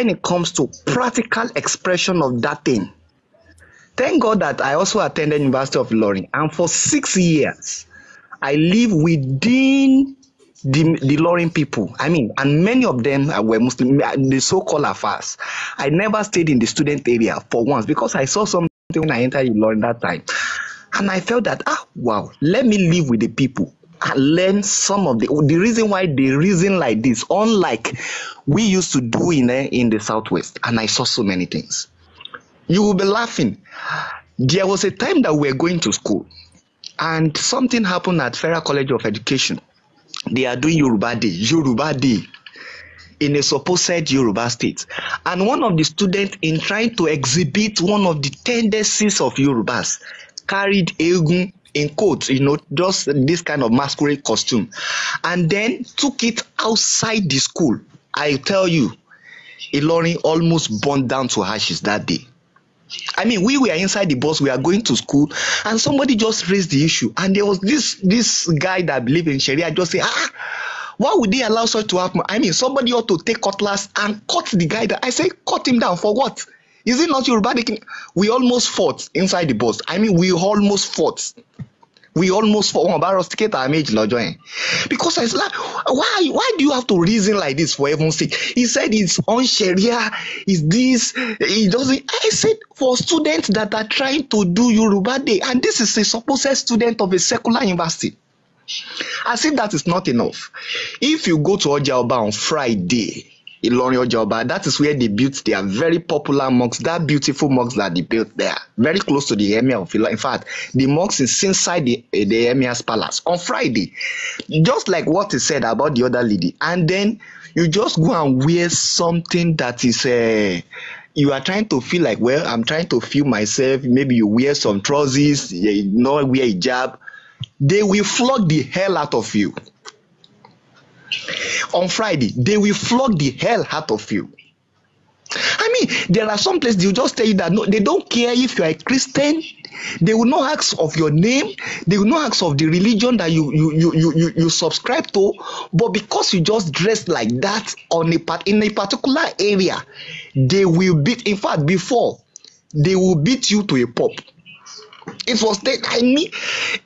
it comes to practical expression of that thing. Thank God that I also attended University of Ilorin, and for 6 years, I live within the Ilorin people. I mean, and many of them were Muslim, the so-called Afars. I never stayed in the student area for once because I saw something when I entered Ilorin that time. And I felt that, wow, let me live with the people and learn some of the reason why they reason like this, unlike we used to do in the Southwest. And I saw so many things. You will be laughing. There was a time that we were going to school, and something happened at Federal College of Education. They are doing Yoruba Day in a supposed Yoruba state. And one of the students, in trying to exhibit one of the tendencies of Yorubas, carried egun in quotes, just this kind of masquerade costume, and then took it outside the school. I tell you, Ilorin almost burned down to ashes that day. I mean, we were inside the bus, we are going to school, and somebody just raised the issue, and there was this guy that believed in Sharia just say, why would they allow such to happen? I mean, somebody ought to take cutlass and cut the guy. I say, cut him down for what? Is it not Yoruba? We almost fought inside the bus. I mean, we almost fought. Because I was like, why do you have to reason like this for heaven's sake? He said it's on Sharia, is this, it doesn't. I said for students that are trying to do Yoruba Day, and this is a supposed student of a secular university. As if that is not enough. If you go to Ojaoba on Friday, Ilorin Ojaoba, that is where they built their very popular mosque, that beautiful mosque that they built there, very close to the Emir of Ilorin. In fact, the mosque is inside the Emir's palace on Friday, just like what he said about the other lady. And then you just go and wear something that is you are trying to feel like, well, I'm trying to feel myself. Maybe you wear some trousers, you not wear a hijab. They will flog the hell out of you. On Friday, they will flog the hell out of you. I mean, there are some places they will just tell you that no, they don't care if you are a Christian. They will not ask of your name. They will not ask of the religion that you subscribe to. But because you just dress like that in a particular area, they will beat. In fact, before they will beat you to a pulp. It was that I mean,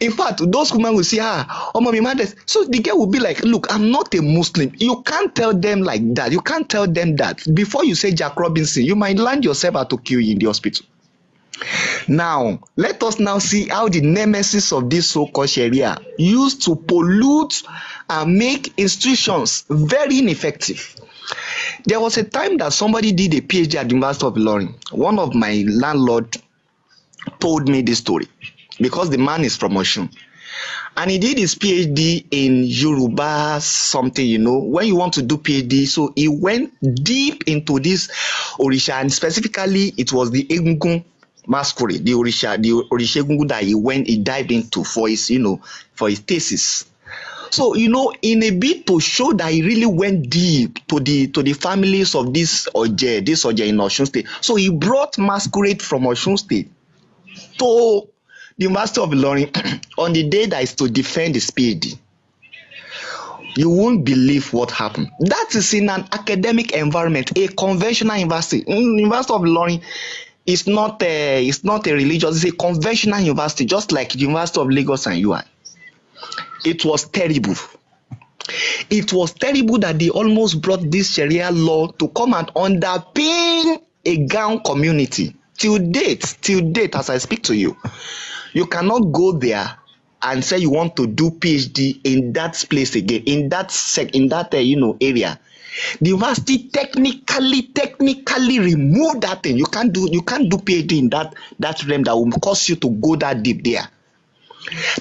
in fact, those women will say, oh, mommy, mother. So the girl will be like, look, I'm not a Muslim. You can't tell them like that. You can't tell them that. Before you say Jack Robinson, you might land yourself out to kill you in the hospital. Now, let us now see how the nemesis of this so-called Sharia used to pollute and make institutions very ineffective. There was a time that somebody did a PhD at the University of Ilorin. One of my landlords told me this story because the man is from Oshun, and he did his PhD in Yoruba something, when you want to do PhD. So he went deep into this Orisha, and specifically it was the Egungun masquerade, the Orisha Egungun that he dived into for his, for his thesis. So, in a bit to show that he really went deep to the families of this Oje in Osun State. So he brought masquerade from Osun State to the University of Ilorin on the day that is to defend his PhD. You won't believe what happened. That is in an academic environment, a conventional university. University of Ilorin is not a religious, it's a conventional university, just like the University of Lagos and UI. It was terrible. It was terrible that they almost brought this Sharia law to come and underpin a gown community. Till date, as I speak to you, you cannot go there and say you want to do PhD in that place again, in that area. The university technically remove that thing. You can't do PhD in that realm that will cause you to go that deep there.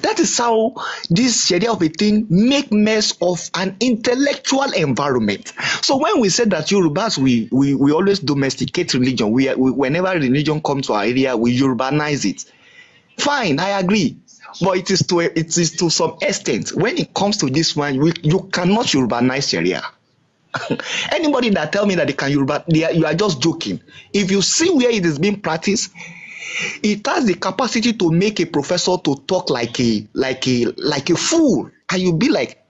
That is how this Sharia of a thing make mess of an intellectual environment. So when we said that Yorubas, we always domesticate religion. Whenever religion comes to our area, we Yorubanize it. Fine, I agree. But it is to some extent. When it comes to this one, you cannot Yorubanize Sharia. Anybody that tell me that they can Yoruba, you are just joking. If you see where it is being practiced, it has the capacity to make a professor to talk like a fool, and you'll be like,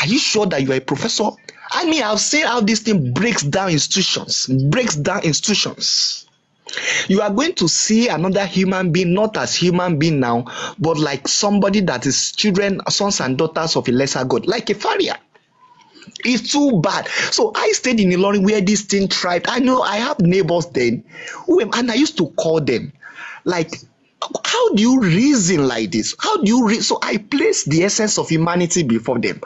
are you sure that you are a professor? I mean, I've seen how this thing breaks down institutions. You are going to see another human being, not as human being now, but like somebody that is children, sons and daughters of a lesser God, like a farrier. It's too bad. So I stayed in Ilorin where this thing thrived. I know I have neighbors then, and I used to call them, like, how do you reason like this? How do you so I place the essence of humanity before them,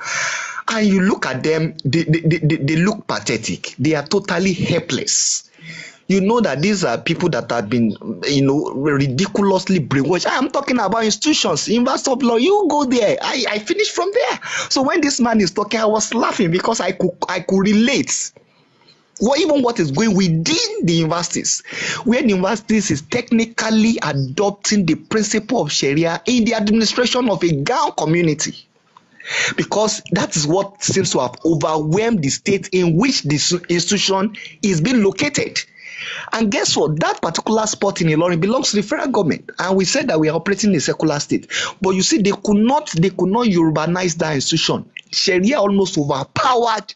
and you look at them, they look pathetic. They are totally helpless. You know that these are people that have been, ridiculously brainwashed. I am talking about institutions, University of Law. You go there. I finished from there. So when this man is talking, I was laughing because I could relate. Even what is going within the universities, where the universities is technically adopting the principle of Sharia in the administration of a gown community. Because that is what seems to have overwhelmed the state in which this institution is being located. And guess what? That particular spot in Ilorin belongs to the federal government, and we said that we are operating in a secular state. But you see, they could not Yorubanize that institution. Sharia almost overpowered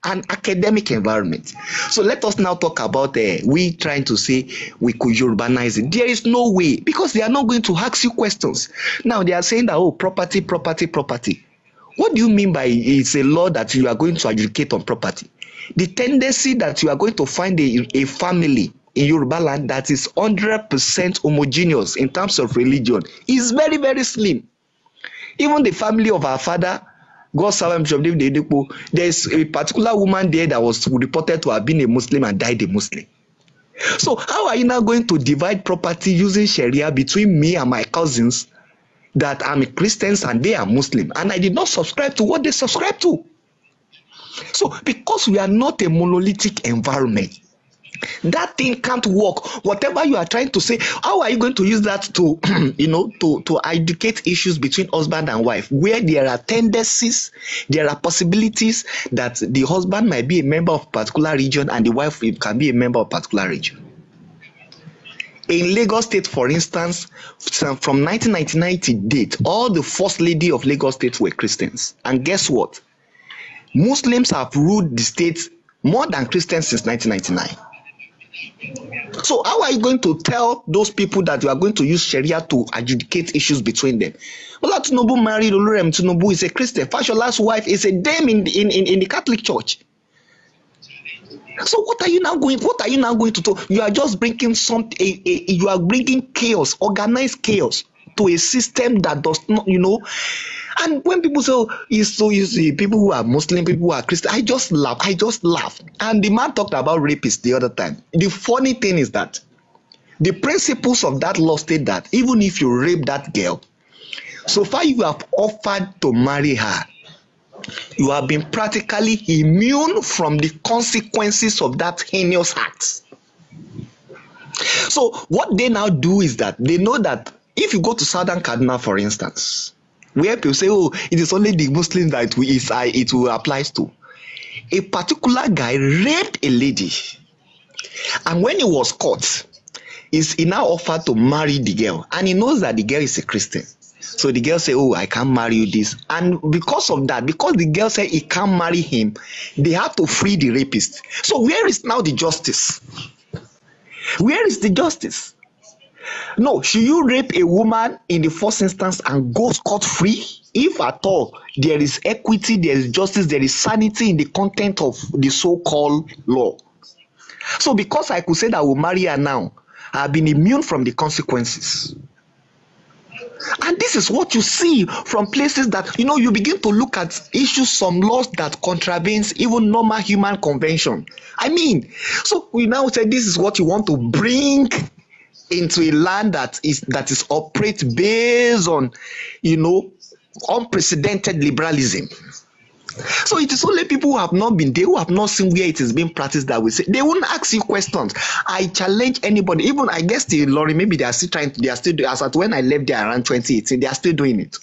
an academic environment. So let us now talk about we trying to say we could Yorubanize it. There is no way, because they are not going to ask you questions. Now they are saying that, oh, property. What do you mean by it's a law that you are going to adjudicate on property? The tendency that you are going to find a family in Yoruba land that is 100% homogeneous in terms of religion is very, very slim. Even the family of our father, God serve him, Bishop David Edekpo, there's a particular woman there that was reported to have been a Muslim and died a Muslim. So how are you now going to divide property using Sharia between me and my cousins that I'm a Christian and they are Muslim, and I did not subscribe to what they subscribe to? So because we are not a monolithic environment, that thing can't work. Whatever you are trying to say, how are you going to use that to to educate issues between husband and wife, where there are tendencies, there are possibilities that the husband might be a member of a particular region and the wife can be a member of a particular region? In Lagos State, for instance, from 1999 to date, all the first lady of Lagos State were Christians. And guess what? Muslims have ruled the state more than Christians since 1999. So how are you going to tell those people that you are going to use Sharia to adjudicate issues between them? Bola Tinubu married Olurem Tinubu, is a Christian. Fashola's wife is a dame in the Catholic Church. So what are you now going to do? You are just bringing you are bringing chaos, organized chaos, to a system that does not, And when people say, oh, it's so easy, people who are Muslim, people who are Christian, I just laugh. And the man talked about rapists the other time. The funny thing is that the principles of that law state that even if you rape that girl, so far you have offered to marry her, you have been practically immune from the consequences of that heinous act. So what they now do is that they know that if you go to Southern Kaduna, for instance, where people say, oh, it is only the Muslims that it will apply to. A particular guy raped a lady, and when he was caught, he now offered to marry the girl, and he knows that the girl is a Christian. So the girl say, oh, I can't marry you this. And because of that, because the girl said he can't marry him, they have to free the rapist. So where is now the justice? Where is the justice? No, should you rape a woman in the first instance and go scot-free? If at all there is equity, there is justice, there is sanity in the content of the so-called law. So because I could say that I will marry her now, I have been immune from the consequences. And this is what you see from places that, you begin to look at issues, some laws that contravenes even normal human convention. I mean, so we now say this is what you want to bring into a land that is operate based on, unprecedented liberalism. So it is only people who have not been there, who have not seen where it is being practiced, that will say they won't ask you questions. I challenge anybody, even I guess the Lori, maybe they are still as at when I left there around 2018, they are still doing it.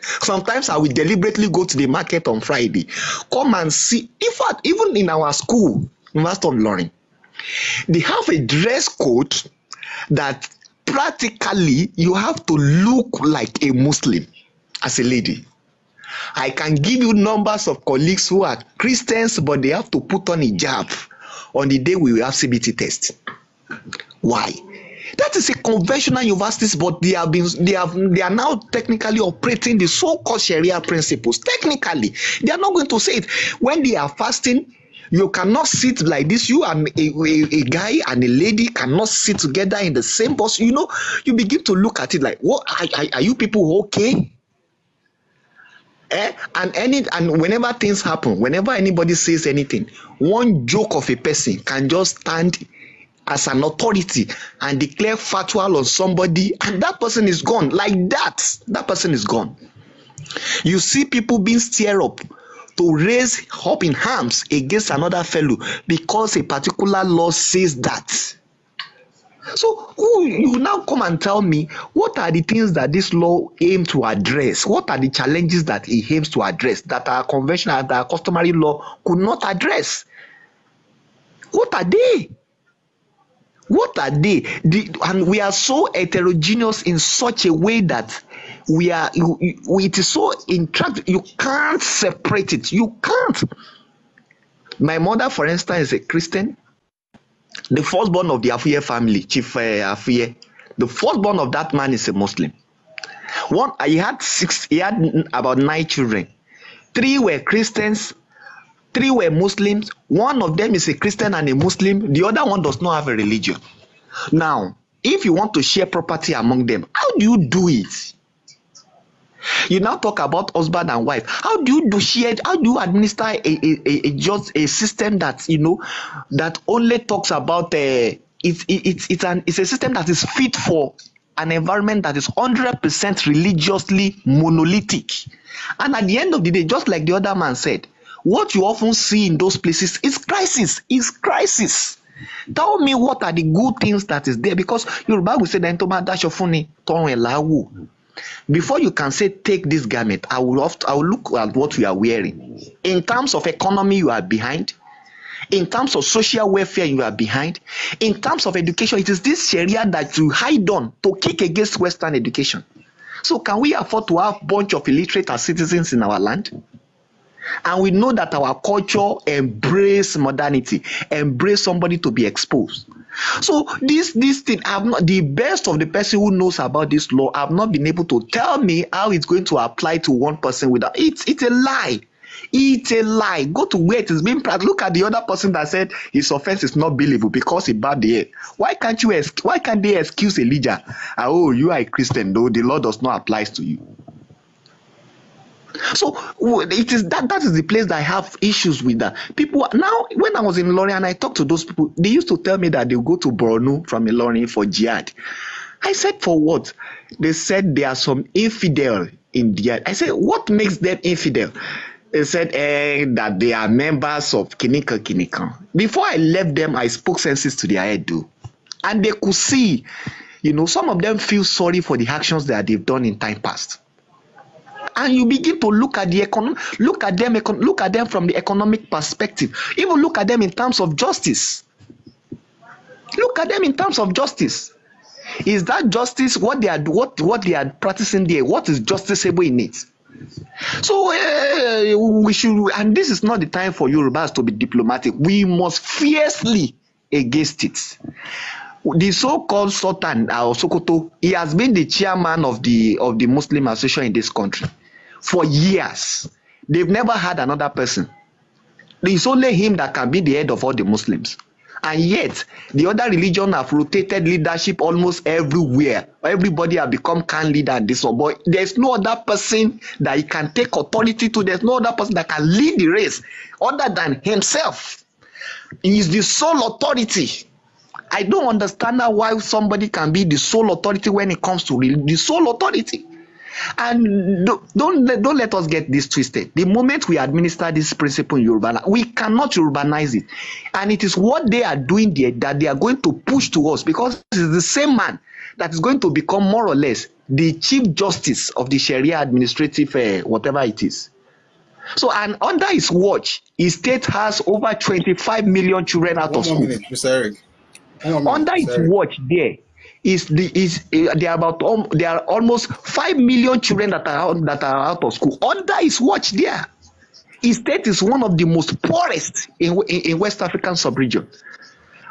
Sometimes I will deliberately go to the market on Friday, come and see. In fact, even in our school, University of Lori, they have a dress code that practically you have to look like a Muslim as a lady. I can give you numbers of colleagues who are Christians, but they have to put on a hijab on the day we will have CBT test. Why? That is a conventional universities, but they are now technically operating the so-called Sharia principles. Technically, they are not going to say it. When they are fasting, you cannot sit like this. You and a guy and a lady cannot sit together in the same bus. You know, you begin to look at it like, what are you people okay? And whenever things happen, whenever anybody says anything, one joke of a person can just stand as an authority and declare fatwa on somebody, and that person is gone. Like that person is gone. You see people being stirred up to raise up in arms against another fellow because a particular law says that. So you now come and tell me, what are the things that this law aims to address? What are the challenges that it aims to address that our conventional, that our customary law could not address? What are they? What are they? And we are so heterogeneous in such a way that it is so intractable. You can't separate it. You can't. My mother, for instance, is a Christian. The firstborn of the Afuye family, Chief Afuye, the firstborn of that man is a Muslim. He had about 9 children. 3 were Christians, 3 were Muslims. One of them is a Christian and a Muslim. The other one does not have a religion. Now, if you want to share property among them, how do you do it? You now talk about husband and wife. How do you share? How do you administer a system that, you know, that only talks about it's a system that is fit for an environment that is 100% religiously monolithic. And at the end of the day, just like the other man said, what you often see in those places is crisis. Is crisis. Tell me what are the good things that is there, because Yoruba will say that before you can say take this garment, I will look at what you are wearing. In terms of economy, you are behind. In terms of social welfare, you are behind. In terms of education, it is this Sharia that you hide on to kick against Western education. So can we afford to have a bunch of illiterate as citizens in our land? And we know that our culture embrace modernity, embrace somebody to be exposed. So this thing, the best of the person who knows about this law have not been able to tell me how it's going to apply to one person without it's a lie. It's a lie. Go to where it is being practiced. Look at the other person that said his offense is not believable because he bowed the head. Why can't they excuse Elijah? Oh, you are a Christian, though the law does not apply to you. So it is that is the place that I have issues with that. People now, when I was in Lori and I talked to those people, they used to tell me that they go to Borno from Lori for jihad. I said, for what? They said there are some infidel in jihad. I said, what makes them infidel? They said that they are members of Kinika. Before I left them, I spoke senses to their head, too. And they could see, you know, some of them feel sorry for the actions that they've done in time past. And you begin to look at the look at them from the economic perspective. Even look at them in terms of justice. Look at them in terms of justice. Is that justice what they are practicing there? What is justiciable in it? So we should, and this is not the time for Yorubas to be diplomatic. We must fiercely against it. The so-called Sultan Sokoto, he has been the chairman of the Muslim Association in this country for years. They've never had another person. It's only him that can be the head of all the Muslims. And yet, the other religion have rotated leadership almost everywhere. Everybody have become can leader and this one. But there's no other person that he can take authority to. There's no other person that can lead the race other than himself. He is the sole authority. I don't understand why somebody can be the sole authority when it comes to the sole authority. And don't let us get this twisted. The moment we administer this principle in Yoruba, we cannot Yorubanize it. And it is what they are doing there that they are going to push to us, because it is the same man that is going to become more or less the Chief Justice of the Sharia administrative whatever it is. So, and under his watch, his state has over 25 million children out of school. Mr. Eric. Under his watch there, there are almost 5 million children that are out of school under his watch there. His state is one of the most poorest in West African sub-region.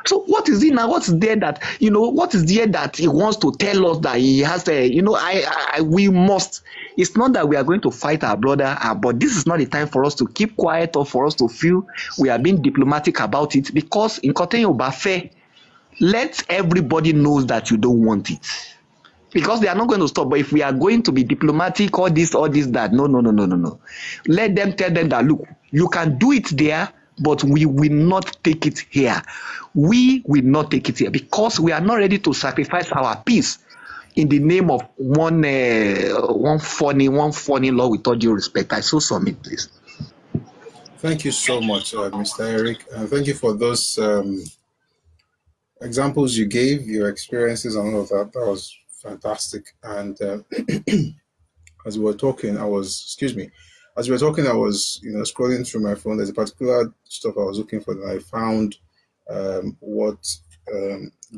So what is it now? What's there that what is there that he wants to tell us that he has we must. It's not that we are going to fight our brother, but this is not the time for us to keep quiet or for us to feel we are being diplomatic about it, because in Koten Yobafe, let everybody knows that you don't want it, because they are not going to stop. But if we are going to be diplomatic, all this, that, no. Let them tell them that, look, you can do it there, but we will not take it here. We will not take it here because we are not ready to sacrifice our peace in the name of one funny law. With all due respect, I so submit, please. Thank you so much, Mr. Eric, and thank you for those examples you gave, your experiences and all of that. That was fantastic. And as we were talking, I was scrolling through my phone. There's a particular stuff I was looking for, and I found what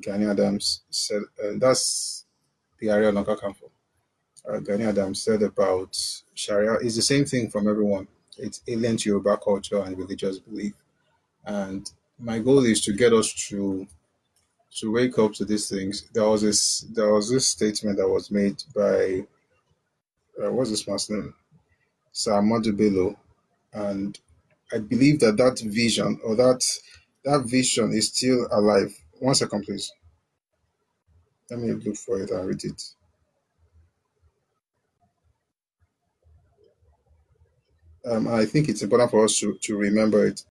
Gani Adams said. That's the area Noka come from. Gani Adams said about Sharia is the same thing from everyone. It's alien to Yoruba culture and religious belief. And my goal is to get us to wake up to these things. There was this statement that was made by what's this man's name? Sir Ahmadu Bello, and I believe that vision or that vision is still alive. 1 second, please. Let me look for it and read it. I think it's important for us to remember it.